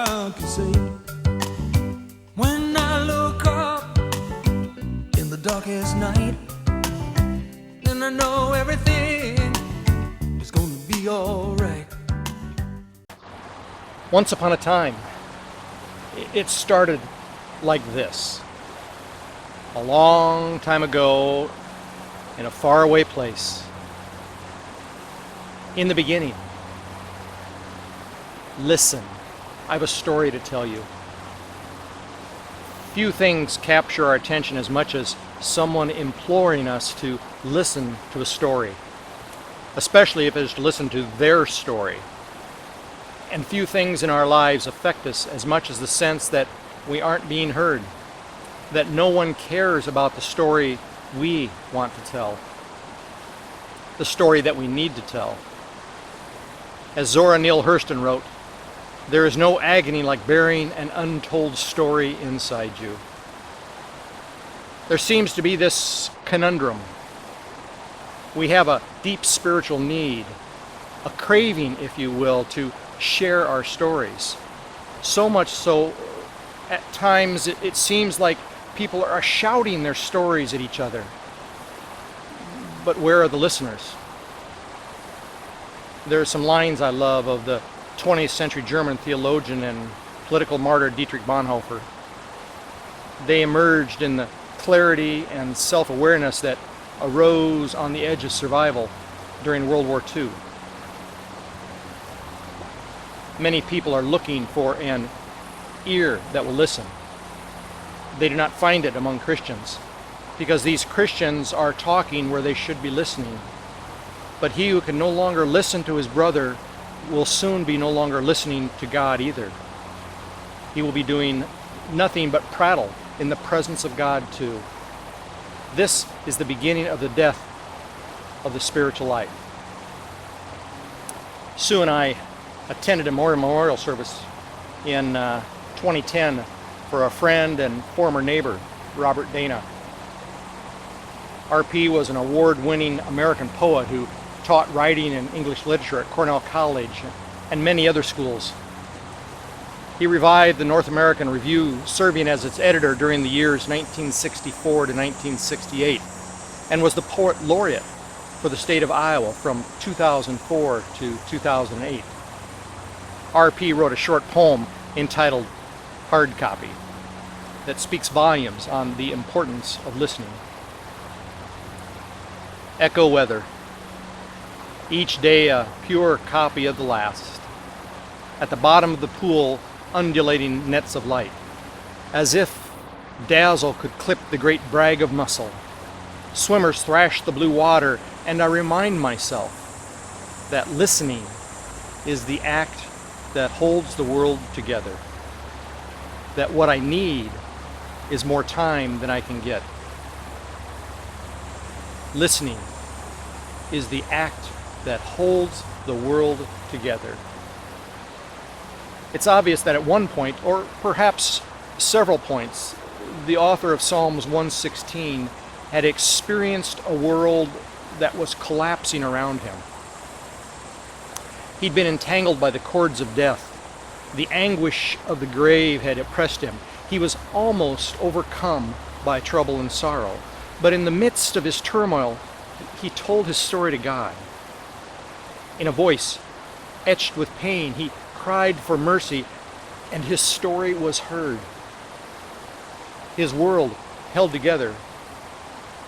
I can say. When I look up in the darkest night, then I know everything is gonna be alright. Once upon a time, it started like this. A long time ago, in a faraway place. In the beginning, listen, I have a story to tell you. Few things capture our attention as much as someone imploring us to listen to a story, especially if it is to listen to their story. And few things in our lives affect us as much as the sense that we aren't being heard, that no one cares about the story we want to tell, the story that we need to tell. As Zora Neale Hurston wrote, there is no agony like bearing an untold story inside you. There seems to be this conundrum. We have a deep spiritual need, a craving, if you will, to share our stories. So much so, at times it seems like people are shouting their stories at each other. But where are the listeners? There are some lines I love of the 20th century German theologian and political martyr Dietrich Bonhoeffer. They emerged in the clarity and self-awareness that arose on the edge of survival during World War II. Many people are looking for an ear that will listen. They do not find it among Christians, because these Christians are talking where they should be listening. But he who can no longer listen to his brother will soon be no longer listening to God either. He will be doing nothing but prattle in the presence of God too. This is the beginning of the death of the spiritual life. Sue and I attended a memorial service in 2010 for a friend and former neighbor, Robert Dana. RP was an award-winning American poet who taught writing and English literature at Cornell College and many other schools. He revived the North American Review, serving as its editor during the years 1964 to 1968, and was the poet laureate for the state of Iowa from 2004 to 2008. RP wrote a short poem entitled Hard Copy that speaks volumes on the importance of listening. Echo weather. Each day a pure copy of the last. At the bottom of the pool, undulating nets of light. As if dazzle could clip the great brag of muscle. Swimmers thrash the blue water, and I remind myself that listening is the act that holds the world together. That what I need is more time than I can get. Listening is the act that holds the world together. It's obvious that at one point, or perhaps several points, the author of Psalms 116 had experienced a world that was collapsing around him. He'd been entangled by the cords of death. The anguish of the grave had oppressed him. He was almost overcome by trouble and sorrow. But in the midst of his turmoil, he told his story to God. In a voice etched with pain, he cried for mercy, and his story was heard. His world held together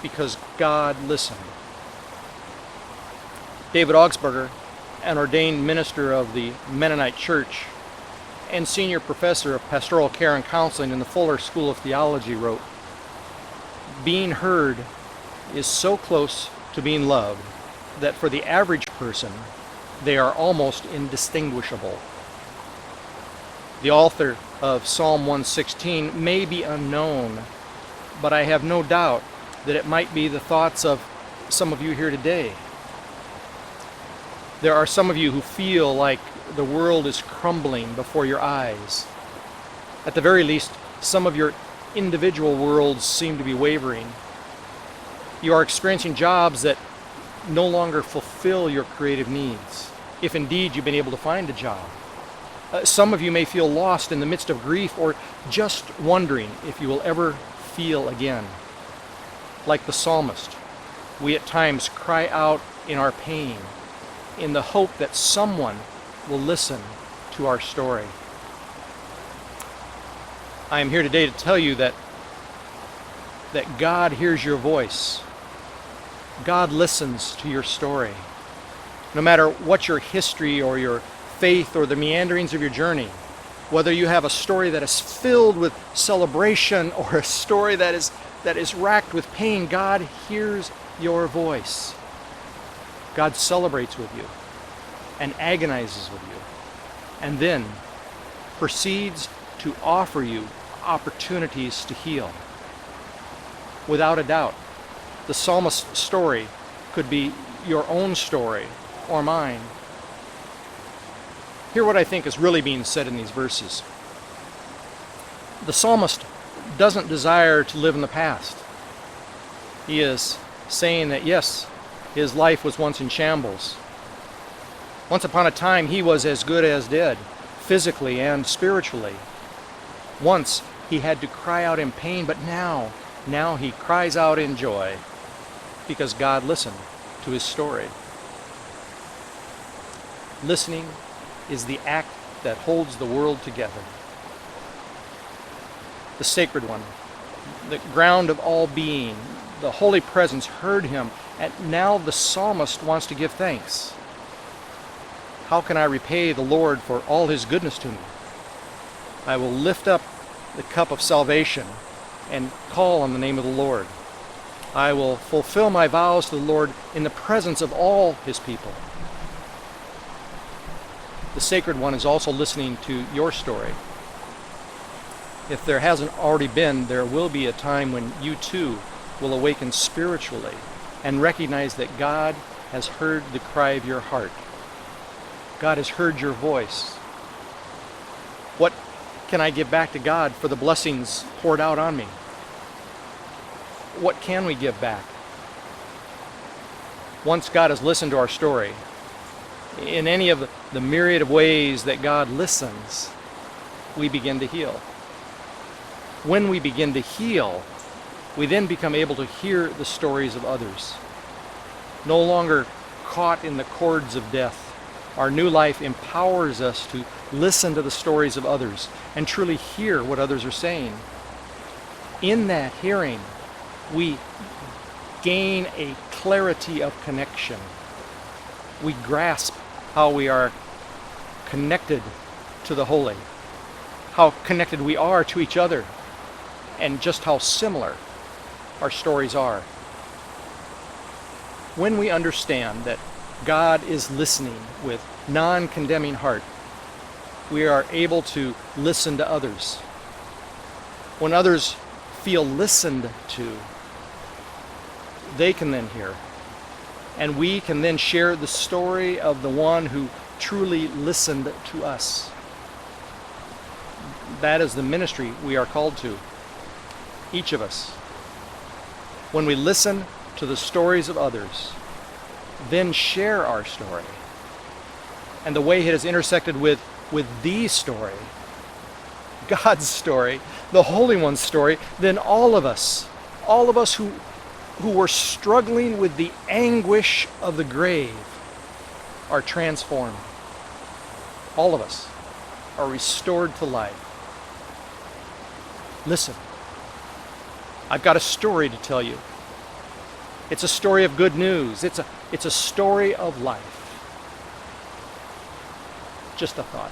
because God listened. David Augsburger, an ordained minister of the Mennonite Church and senior professor of pastoral care and counseling in the Fuller School of Theology, wrote, "Being heard is so close to being loved that for the average person, they are almost indistinguishable." The author of Psalm 116 may be unknown, but I have no doubt that it might be the thoughts of some of you here today. There are some of you who feel like the world is crumbling before your eyes. At the very least, some of your individual worlds seem to be wavering. You are experiencing jobs that no longer fulfill your creative needs, if indeed you've been able to find a job. Some of you may feel lost in the midst of grief or just wondering if you will ever feel again. Like the psalmist, we at times cry out in our pain in the hope that someone will listen to our story. I am here today to tell you that God hears your voice. God listens to your story. No matter what your history or your faith or the meanderings of your journey, whether you have a story that is filled with celebration or a story that is racked with pain, God hears your voice. God celebrates with you and agonizes with you, and then proceeds to offer you opportunities to heal. Without a doubt, the psalmist's story could be your own story or mine. Hear what I think is really being said in these verses. The psalmist doesn't desire to live in the past. He is saying that yes, his life was once in shambles. Once upon a time he was as good as dead, physically and spiritually. Once he had to cry out in pain, but now he cries out in joy because God listened to his story. Listening is the act that holds the world together. The Sacred One, the ground of all being, the Holy Presence heard him, and now the psalmist wants to give thanks. How can I repay the Lord for all his goodness to me? I will lift up the cup of salvation and call on the name of the Lord. I will fulfill my vows to the Lord in the presence of all his people. The Sacred One is also listening to your story. If there hasn't already been, there will be a time when you too will awaken spiritually and recognize that God has heard the cry of your heart. God has heard your voice. What can I give back to God for the blessings poured out on me? What can we give back? Once God has listened to our story, in any of the myriad of ways that God listens, we begin to heal. When we begin to heal, we then become able to hear the stories of others. No longer caught in the cords of death, our new life empowers us to listen to the stories of others and truly hear what others are saying. In that hearing, we gain a clarity of connection. We grasp how we are connected to the holy, how connected we are to each other, and just how similar our stories are. When we understand that God is listening with non-condemning heart, we are able to listen to others. When others feel listened to, they can then hear. And we can then share the story of the one who truly listened to us. That is the ministry we are called to, each of us. When we listen to the stories of others, then share our story and the way it has intersected with the story, God's story, the Holy One's story, then all of us who were struggling with the anguish of the grave are transformed. All of us are restored to life. Listen, I've got a story to tell you. It's a story of good news. It's a story of life. Just a thought.